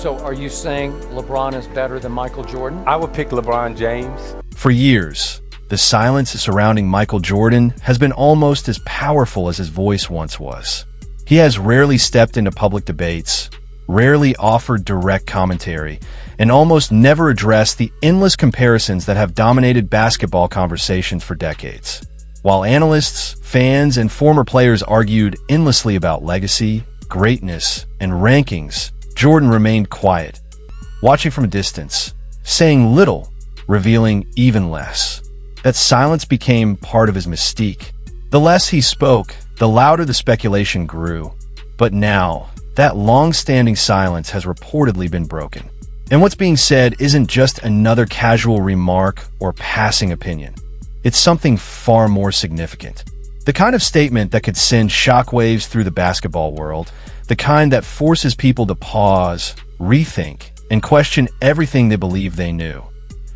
So are you saying LeBron is better than Michael Jordan? I would pick LeBron James. For years, the silence surrounding Michael Jordan has been almost as powerful as his voice once was. He has rarely stepped into public debates, rarely offered direct commentary, and almost never addressed the endless comparisons that have dominated basketball conversations for decades. While analysts, fans, and former players argued endlessly about legacy, greatness, and rankings, Jordan remained quiet, watching from a distance, saying little, revealing even less. That silence became part of his mystique. The less he spoke, the louder the speculation grew. But now, that long-standing silence has reportedly been broken. And what's being said isn't just another casual remark or passing opinion. It's something far more significant. The kind of statement that could send shockwaves through the basketball world, the kind that forces people to pause, rethink, and question everything they believe they knew.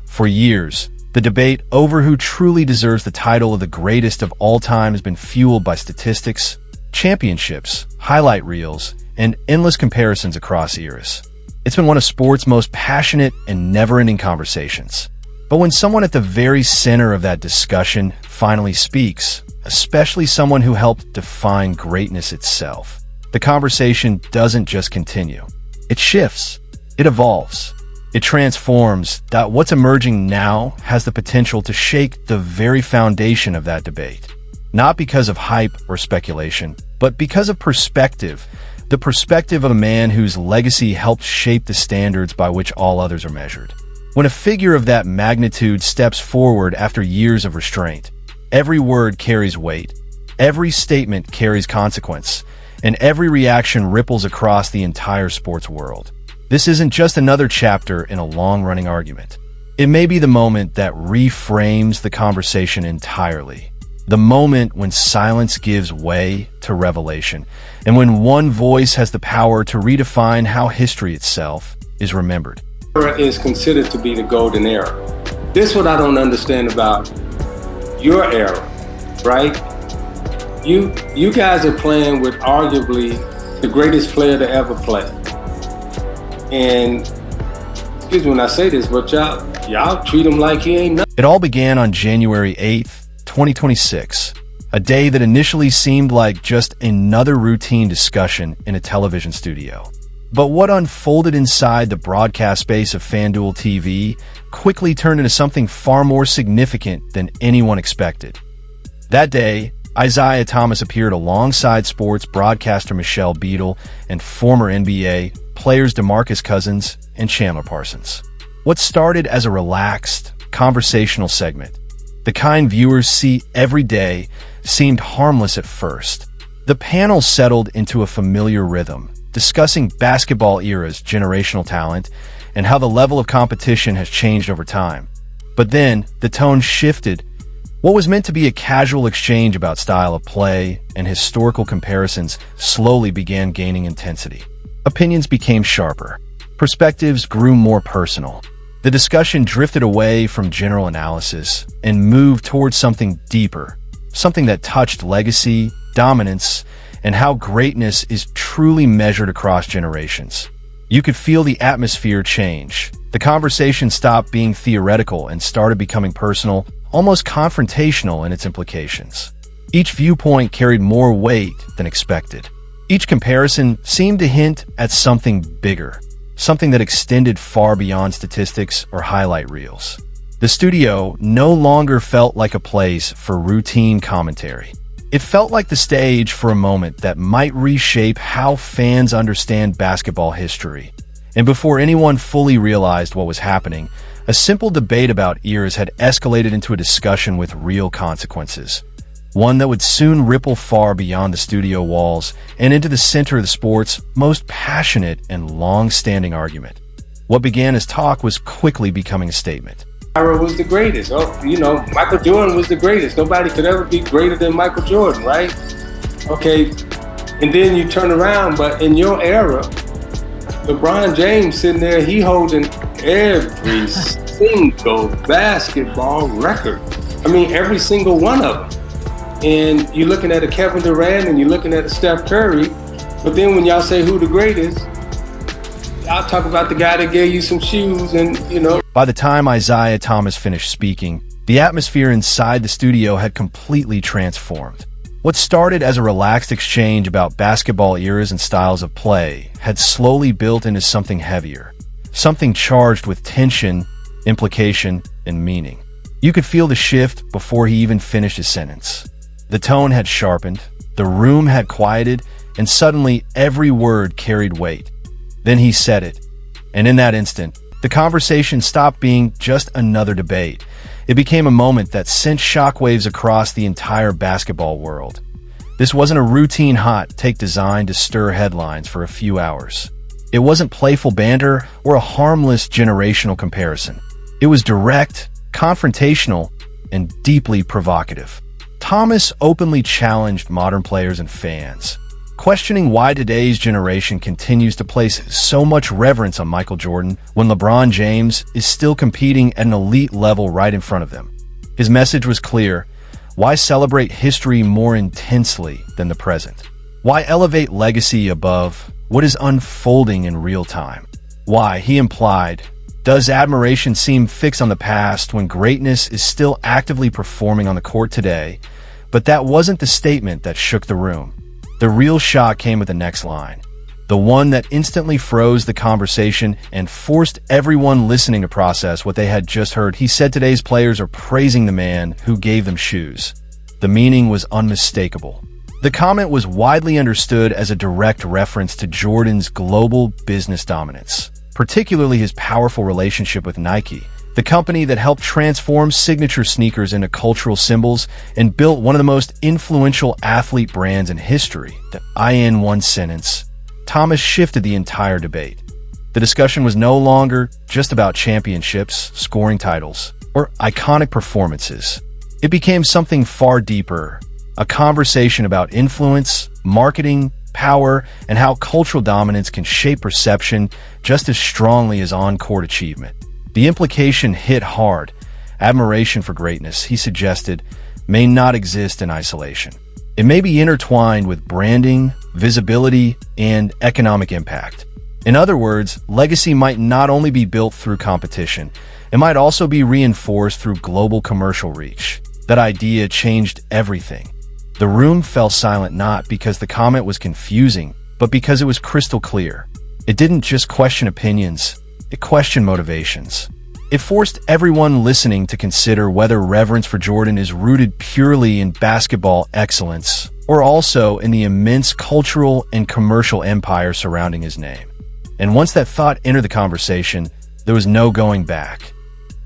For years, the debate over who truly deserves the title of the greatest of all time has been fueled by statistics, championships, highlight reels, and endless comparisons across eras. It's been one of sports' most passionate and never-ending conversations. But when someone at the very center of that discussion finally speaks, especially someone who helped define greatness itself, the conversation doesn't just continue. It shifts. It evolves. It transforms. That what's emerging now has the potential to shake the very foundation of that debate. Not because of hype or speculation, but because of perspective. The perspective of a man whose legacy helped shape the standards by which all others are measured. When a figure of that magnitude steps forward after years of restraint, every word carries weight, every statement carries consequence, and every reaction ripples across the entire sports world. This isn't just another chapter in a long-running argument. It may be the moment that reframes the conversation entirely. The moment when silence gives way to revelation, and when one voice has the power to redefine how history itself is remembered. Is considered to be the golden era. This is what I don't understand about your era, right? You guys are playing with arguably the greatest player to ever play. And excuse me when I say this, but y'all treat him like he ain't nothing. It all began on January 8th, 2026, a day that initially seemed like just another routine discussion in a television studio. But what unfolded inside the broadcast space of FanDuel TV quickly turned into something far more significant than anyone expected. That day, Isiah Thomas appeared alongside sports broadcaster Michelle Beadle and former NBA players DeMarcus Cousins and Chandler Parsons. What started as a relaxed, conversational segment, the kind viewers see every day, seemed harmless at first. The panel settled into a familiar rhythm, discussing basketball era's generational talent and how the level of competition has changed over time. But then, the tone shifted. What was meant to be a casual exchange about style of play and historical comparisons slowly began gaining intensity. Opinions became sharper. Perspectives grew more personal. The discussion drifted away from general analysis and moved towards something deeper, something that touched legacy, dominance, and how greatness is truly measured across generations. You could feel the atmosphere change. The conversation stopped being theoretical and started becoming personal, almost confrontational in its implications. Each viewpoint carried more weight than expected. Each comparison seemed to hint at something bigger, something that extended far beyond statistics or highlight reels. The studio no longer felt like a place for routine commentary. It felt like the stage for a moment that might reshape how fans understand basketball history. And before anyone fully realized what was happening, a simple debate about eras had escalated into a discussion with real consequences. One that would soon ripple far beyond the studio walls and into the center of the sport's most passionate and long-standing argument. What began as talk was quickly becoming a statement. Era was the greatest. Michael Jordan was the greatest. Nobody could ever be greater than Michael Jordan, right? Okay, and then you turn around, but in your era, LeBron James sitting there, he holding every single basketball record. I mean, every single one of them. And you're looking at a Kevin Durant and you're looking at a Steph Curry, but then when y'all say who the greatest, I'll talk about the guy that gave you some shoes and, you know. By the time Isiah Thomas finished speaking, the atmosphere inside the studio had completely transformed. What started as a relaxed exchange about basketball eras and styles of play had slowly built into something heavier, something charged with tension, implication, and meaning. You could feel the shift before he even finished his sentence. The tone had sharpened, the room had quieted, and suddenly every word carried weight. Then he said it, and in that instant, the conversation stopped being just another debate. It became a moment that sent shockwaves across the entire basketball world. This wasn't a routine hot take designed to stir headlines for a few hours. It wasn't playful banter or a harmless generational comparison. It was direct, confrontational, and deeply provocative. Thomas openly challenged modern players and fans, questioning why today's generation continues to place so much reverence on Michael Jordan when LeBron James is still competing at an elite level right in front of them. His message was clear. Why celebrate history more intensely than the present? Why elevate legacy above what is unfolding in real time? Why, he implied, does admiration seem fixed on the past when greatness is still actively performing on the court today? But that wasn't the statement that shook the room. The real shock came with the next line, the one that instantly froze the conversation and forced everyone listening to process what they had just heard. He said today's players are praising the man who gave them shoes. The meaning was unmistakable. The comment was widely understood as a direct reference to Jordan's global business dominance, particularly his powerful relationship with Nike, the company that helped transform signature sneakers into cultural symbols and built one of the most influential athlete brands in history. In one sentence, Thomas shifted the entire debate. The discussion was no longer just about championships, scoring titles, or iconic performances. It became something far deeper, a conversation about influence, marketing, power, and how cultural dominance can shape perception just as strongly as on-court achievement. The implication hit hard. Admiration for greatness, he suggested, may not exist in isolation. It may be intertwined with branding, visibility, and economic impact. In other words, legacy might not only be built through competition, it might also be reinforced through global commercial reach. That idea changed everything. The room fell silent not because the comment was confusing, but because it was crystal clear. It didn't just question opinions, it questioned motivations. It forced everyone listening to consider whether reverence for Jordan is rooted purely in basketball excellence or also in the immense cultural and commercial empire surrounding his name. And once that thought entered the conversation, there was no going back.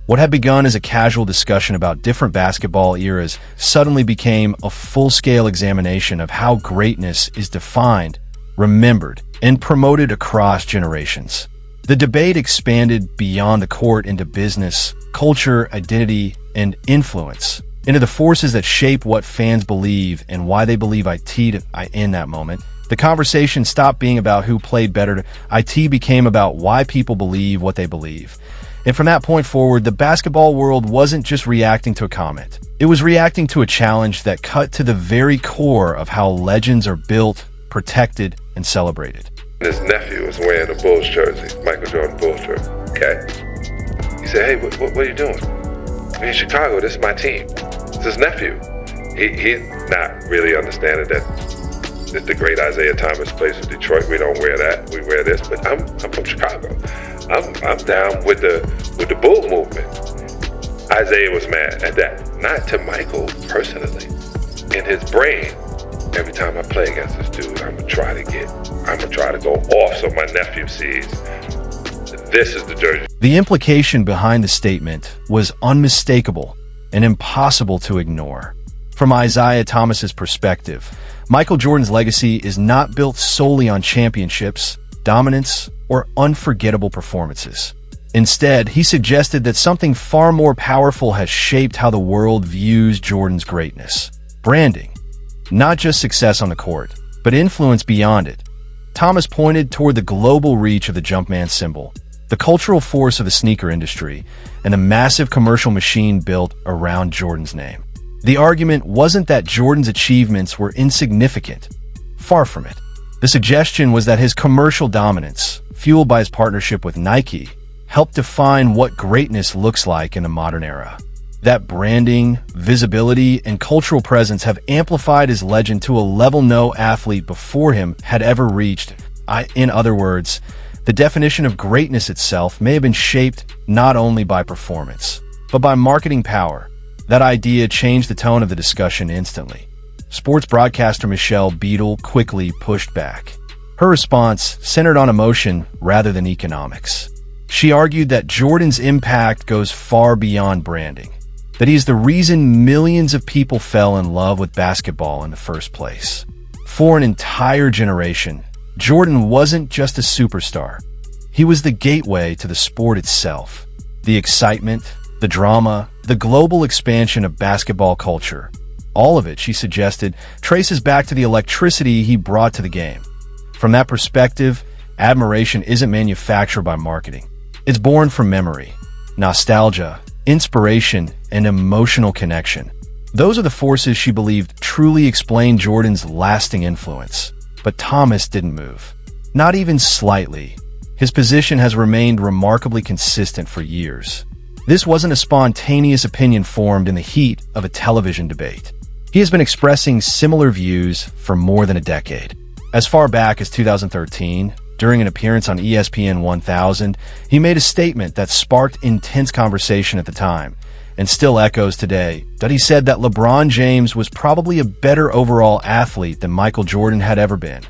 What had begun as a casual discussion about different basketball eras suddenly became a full-scale examination of how greatness is defined, remembered, and promoted across generations. The debate expanded beyond the court into business, culture, identity, and influence, into the forces that shape what fans believe and why they believe in that moment. The conversation stopped being about who played better. It became about why people believe what they believe. And from that point forward, the basketball world wasn't just reacting to a comment. It was reacting to a challenge that cut to the very core of how legends are built, protected, and celebrated. His nephew was wearing a Bulls jersey, Michael Jordan Bulls jersey, okay? He said, hey, what are you doing? I'm in Chicago, this is my team. It's his nephew. He's not really understanding that the great Isiah Thomas plays in Detroit. We don't wear that, we wear this, but I'm from Chicago. I'm down with the Bull movement. Isiah was mad at that, not to Michael personally. In his brain, every time I play against this dude, I'm gonna try to go off so my nephew sees this is the jersey. The implication behind the statement was unmistakable and impossible to ignore. From Isiah Thomas's perspective, Michael Jordan's legacy is not built solely on championships, dominance, or unforgettable performances. Instead, he suggested that something far more powerful has shaped how the world views Jordan's greatness. Branding. Not just success on the court, but influence beyond it. Thomas pointed toward the global reach of the Jumpman symbol, the cultural force of the sneaker industry, and the massive commercial machine built around Jordan's name. The argument wasn't that Jordan's achievements were insignificant. Far from it. The suggestion was that his commercial dominance, fueled by his partnership with Nike, helped define what greatness looks like in the modern era. That branding, visibility, and cultural presence have amplified his legend to a level no athlete before him had ever reached. In other words, the definition of greatness itself may have been shaped not only by performance, but by marketing power. That idea changed the tone of the discussion instantly. Sports broadcaster Michelle Beadle quickly pushed back. Her response centered on emotion rather than economics. She argued that Jordan's impact goes far beyond branding, that he's the reason millions of people fell in love with basketball in the first place. For an entire generation, Jordan wasn't just a superstar. He was the gateway to the sport itself. The excitement, the drama, the global expansion of basketball culture. All of it, she suggested, traces back to the electricity he brought to the game. From that perspective, admiration isn't manufactured by marketing. It's born from memory, nostalgia, inspiration, and emotional connection. Those are the forces she believed truly explained Jordan's lasting influence. But Thomas didn't move. Not even slightly. His position has remained remarkably consistent for years. This wasn't a spontaneous opinion formed in the heat of a television debate. He has been expressing similar views for more than a decade. As far back as 2013, during an appearance on ESPN 1000, he made a statement that sparked intense conversation at the time, and still echoes today, that he said that LeBron James was probably a better overall athlete than Michael Jordan had ever been.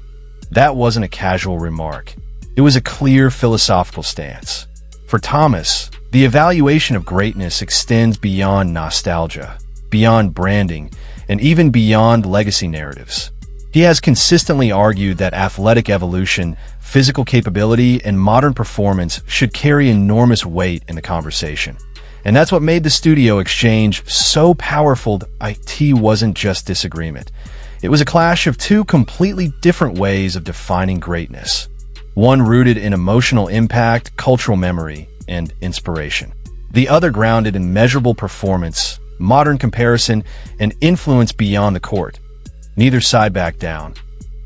That wasn't a casual remark. It was a clear philosophical stance. For Thomas, the evaluation of greatness extends beyond nostalgia, beyond branding, and even beyond legacy narratives. He has consistently argued that athletic evolution, physical capability, and modern performance should carry enormous weight in the conversation. And that's what made the studio exchange so powerful. It wasn't just disagreement. It was a clash of two completely different ways of defining greatness. One rooted in emotional impact, cultural memory, and inspiration. The other grounded in measurable performance, modern comparison, and influence beyond the court. Neither side backed down.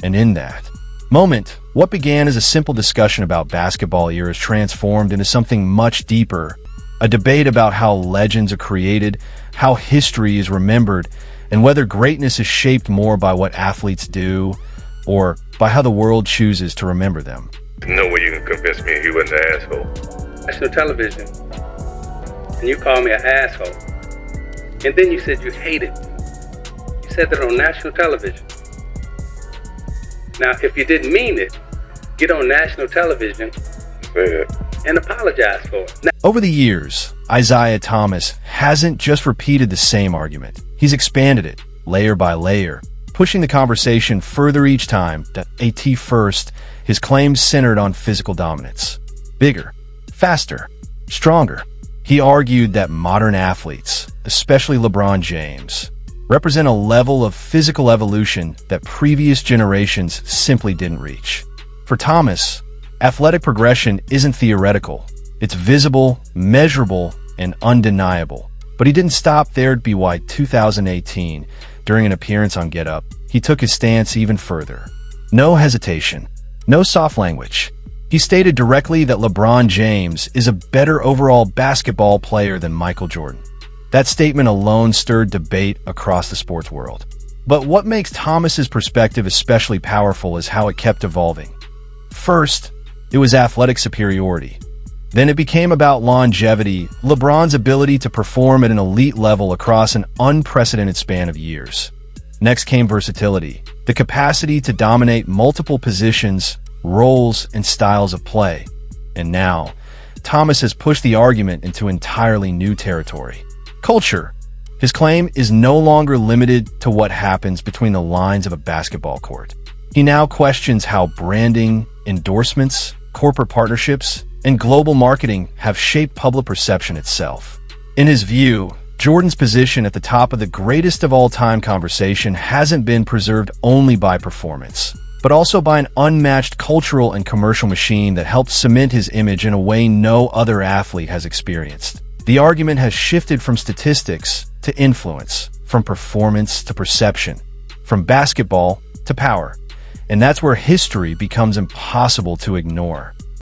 And in that moment, what began as a simple discussion about basketball eras transformed into something much deeper. A debate about how legends are created, how history is remembered, and whether greatness is shaped more by what athletes do or by how the world chooses to remember them. No way you can convince me he wasn't an asshole. National television, and you called me an asshole. And then you said you hated me. You said that on national television. Now, if you didn't mean it, get on national television and apologize for it. Over the years, Isiah Thomas hasn't just repeated the same argument. He's expanded it, layer by layer, pushing the conversation further each time. First, his claims centered on physical dominance. Bigger, faster, stronger. He argued that modern athletes, especially LeBron James, represent a level of physical evolution that previous generations simply didn't reach. For Thomas, athletic progression isn't theoretical. It's visible, measurable, and undeniable. But he didn't stop there. By 2018, during an appearance on Get Up, he took his stance even further. No hesitation, no soft language. He stated directly that LeBron James is a better overall basketball player than Michael Jordan. That statement alone stirred debate across the sports world. But what makes Thomas's perspective especially powerful is how it kept evolving. First, it was athletic superiority. Then it became about longevity, LeBron's ability to perform at an elite level across an unprecedented span of years. Next came versatility, the capacity to dominate multiple positions, roles, and styles of play. And now, Thomas has pushed the argument into entirely new territory. Culture. His claim is no longer limited to what happens between the lines of a basketball court. He now questions how branding, endorsements, corporate partnerships, and global marketing have shaped public perception itself. In his view, Jordan's position at the top of the greatest of all time conversation hasn't been preserved only by performance, but also by an unmatched cultural and commercial machine that helped cement his image in a way no other athlete has experienced. The argument has shifted from statistics to influence, from performance to perception, from basketball to power. And that's where history becomes impossible to ignore.